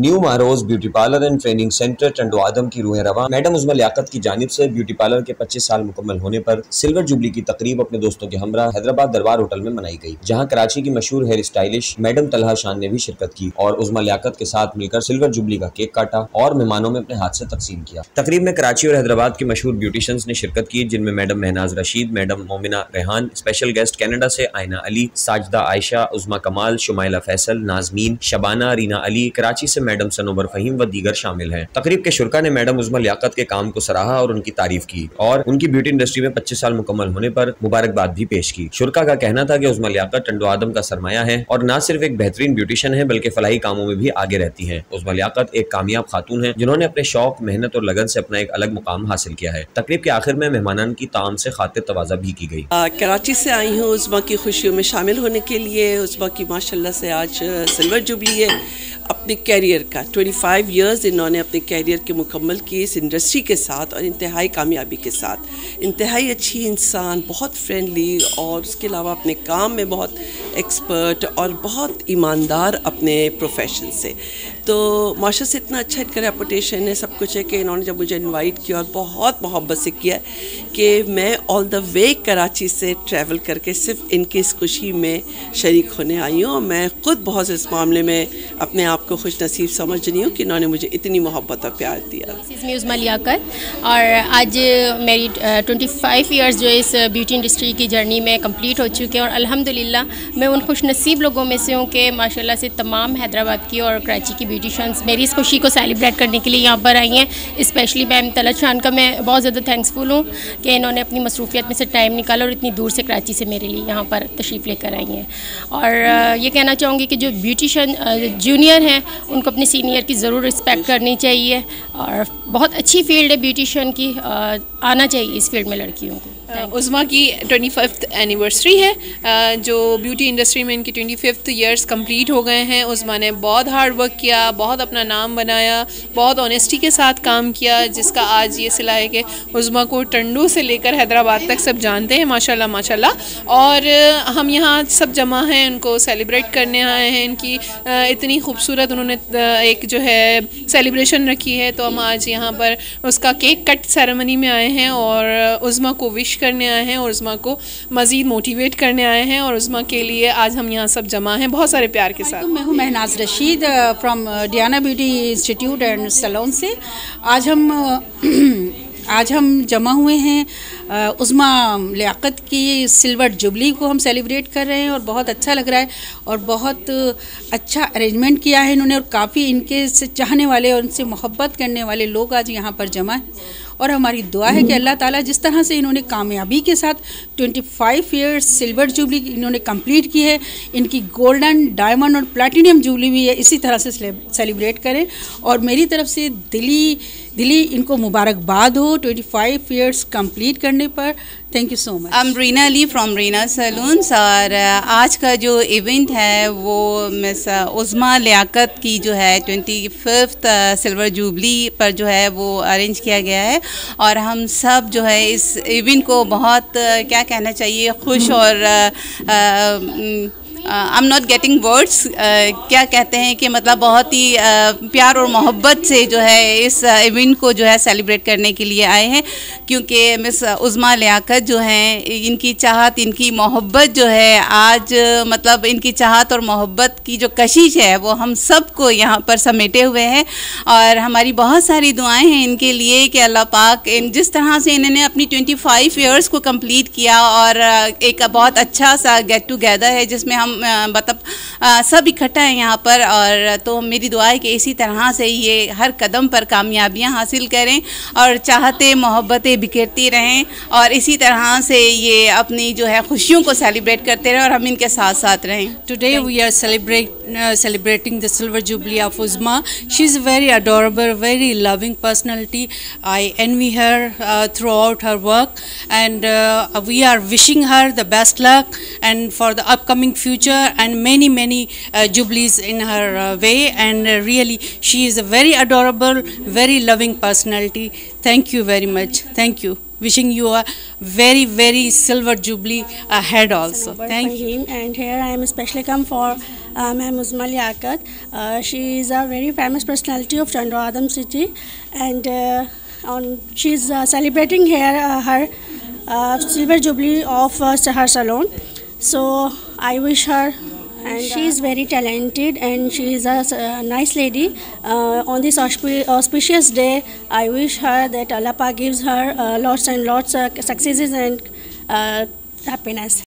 New Maharoz beauty parlour and training centre Tando Adam की रूहें रवां मैडम उज़मा लियाकत की जानिब से ब्यूटी पार्लर के 25 साल मुकम्मल होने पर सिल्वर जुबली की तकरीब अपने दोस्तों के हमरा हैदराबाद दरबार होटल में मनाई गई, जहां कराची की मशहूर हेयर स्टाइलिश मैडम तलहा शान ने भी शिरकत की और उज़मा लियाकत के साथ मिलकर सिल्वर जुबली का केक काटा और मेहमानों में अपने हाथ से तकसीम किया। तकरीब में कराची और हैदराबाद की मशहूर ब्यूटिशियंस ने शिरकत की, जिनमें madam Mahnaz Rashid, madam Momina Rehan, special guest Canada से आयना अली, साजिदा आयशा, उज़मा कमाल, शुमाइला फैसल, नाजमीन, शबाना, रीना अली, कराची से मैडम सनोबर फहीम व दीगर शामिल हैं। तकरीब के शुरका ने मैडम उज़मा लियाकत के काम को सराहा और उनकी तारीफ की और उनकी ब्यूटी इंडस्ट्री में 25 साल मुकम्मल होने पर मुबारकबाद भी पेश की। शुरका का कहना था कि उज़मा लियाकत टंडो आदम का सरमाया है और न सिर्फ एक बेहतरीन ब्यूटिशियन है बल्कि फलाही कामों में भी आगे रहती हैं। उज़मा लियाकत एक कामयाब खातून है जिन्होंने अपने शौक, मेहनत और लगन से अपना एक अलग मुकाम हासिल किया है। तकरीब के आखिर में मेहमानान की ताम से खातिर तवाज़ा भी की गई। कराची से आई हूँ उज़मा की खुशियों में शामिल होने के लिए। उज़मा की माशाल्लाह से आज सिल्वर जुबली है अपने कैरियर का। 25 इयर्स इन्होंने अपने कैरियर के मुकम्मल किए इस इंडस्ट्री के साथ और इंतहाई कामयाबी के साथ। इंतहाई अच्छी इंसान, बहुत फ्रेंडली और उसके अलावा अपने काम में बहुत एक्सपर्ट और बहुत ईमानदार अपने प्रोफेशन से। तो माशा से इतना अच्छा इनका रेपुटेशन है, सब कुछ है कि इन्होंने जब मुझे इनवाइट किया और बहुत मोहब्बत से किया कि मैं ऑल द वे कराची से ट्रैवल करके सिर्फ इनकी इस खुशी में शरीक होने आई हूँ। और मैं ख़ुद बहुत इस मामले में अपने आप को खुश नसीब समझ रही हूँ कि इन्होंने मुझे इतनी मोहब्बत और प्यार दिया। इसमें उज़मा लियाकत और आज मेरी 25 इयर्स जो इस ब्यूटी इंडस्ट्री की जर्नी में कंप्लीट हो चुके हैं और अल्हम्दुलिल्लाह मैं उन खुश नसीब लोगों में से हूँ कि माशाल्लाह से तमाम हैदराबाद की और कराची की ब्यूटिशंस मेरी इस खुशी को सेलिब्रेट करने के लिए यहाँ पर आई हैं। स्पेशली मैम तलहा शान का मैं बहुत ज़्यादा थैंक्सफुल हूँ कि इन्होंने अपनी मसरूफियत में से टाइम निकाला और इतनी दूर से कराची से मेरे लिए यहाँ पर तशरीफ़ लेकर आई हैं। और ये कहना चाहूँगी कि जो ब्यूटिशन जूनियर हैं उनको अपने सीनियर की ज़रूर रिस्पेक्ट करनी चाहिए और बहुत अच्छी फील्ड है ब्यूटिशन की, आना चाहिए इस फील्ड में लड़कियों को। उज़मा की 25th एनिवर्सरी है, जो ब्यूटी इंडस्ट्री में इनकी 25th ईयर्स कंप्लीट हो गए हैं। उज़मा ने बहुत हार्ड वर्क किया, बहुत अपना नाम बनाया, बहुत ऑनेस्टी के साथ काम किया, जिसका आज ये सिला है कि उज़मा को टंडो से लेकर हैदराबाद तक सब जानते हैं माशाल्लाह माशाल्लाह। और हम यहाँ सब जमा हैं, उनको सेलिब्रेट करने आए हैं। इनकी इतनी खूबसूरत उन्होंने एक जो है सेलिब्रेशन रखी है, तो हम आज यहाँ पर उसका केक कट सेरेमनी में आए हैं और उज़मा को विश करने आए हैं और उज़मा को मज़ीद मोटिवेट करने आए हैं। और उज़मा के लिए आज हम यहाँ सब जमा हैं बहुत सारे प्यार के साथ। मैं हूँ Mahnaz Rashid from Diana beauty institute and salon से। आज हम जमा हुए हैं उज़मा लियाकत की सिल्वर जुबली को हम सेलिब्रेट कर रहे हैं और बहुत अच्छा लग रहा है और बहुत अच्छा अरेंजमेंट किया है इन्होंने और काफ़ी इनके से चाहने वाले और उनसे मोहब्बत करने वाले लोग आज यहाँ पर जमा हैं। और हमारी दुआ है कि अल्लाह ताला जिस तरह से इन्होंने कामयाबी के साथ 25 इयर्स सिल्वर जुबली इन्होंने कंप्लीट की है, इनकी गोल्डन, डायमंड और प्लैटिनम जुबली भी है, इसी तरह से सेलिब्रेट करें। और मेरी तरफ से दिली इनको मुबारकबाद हो 25 इयर्स कंप्लीट करने पर। Thank you so much. I am Reena Ali from Reena saloons और आज का जो इवेंट है वो मिस उज़मा लियाकत की जो है 25th सिल्वर जुबली पर जो है वो अरेंज किया गया है और हम सब जो है इस इवेंट को बहुत क्या कहना चाहिए खुश और I am not getting words, क्या कहते हैं कि मतलब बहुत ही प्यार और मोहब्बत से जो है इस इवेंट को जो है सेलिब्रेट करने के लिए आए हैं, क्योंकि मिस उज़मा लियाकत जो हैं इनकी चाहत, इनकी मोहब्बत जो है आज मतलब इनकी चाहत और मोहब्बत की जो कशिश है वो हम सब को यहाँ पर समेटे हुए हैं। और हमारी बहुत सारी दुआएं हैं इनके लिए कि अल्लाह पाक जिस तरह से इन्होंने अपनी 25 इयर्स को कंप्लीट किया और एक बहुत अच्छा सा गेट टुगेदर है जिसमें हम मतलब सब इकट्ठा है यहाँ पर। और तो मेरी दुआ है कि इसी तरह से ये हर कदम पर कामयाबियाँ हासिल करें और चाहते मोहब्बतें बिखेरती रहें और इसी तरह से ये अपनी जो है खुशियों को सेलिब्रेट करते रहें और हम इनके साथ साथ रहें। Today we are celebrating the silver jubilee of Uzzma. She is very adorable, very loving personality. I envy her throughout her work, and we are wishing her the best luck and for the upcoming future. future and many jubilees in her way, and really she is a very adorable, very loving personality. Thank you very much. Thank you. Wishing you a very silver jubilee ahead also. Thank you. And here I am especially come for Ma'am Uzma Liaquat. She is a very famous personality of Chandwa Adam city, and she is celebrating here her silver jubilee of her salon. So I wish her, and she is very talented and she is a nice lady. On this auspicious day, I wish her that Allah Pak gives her lots and lots of successes and happiness.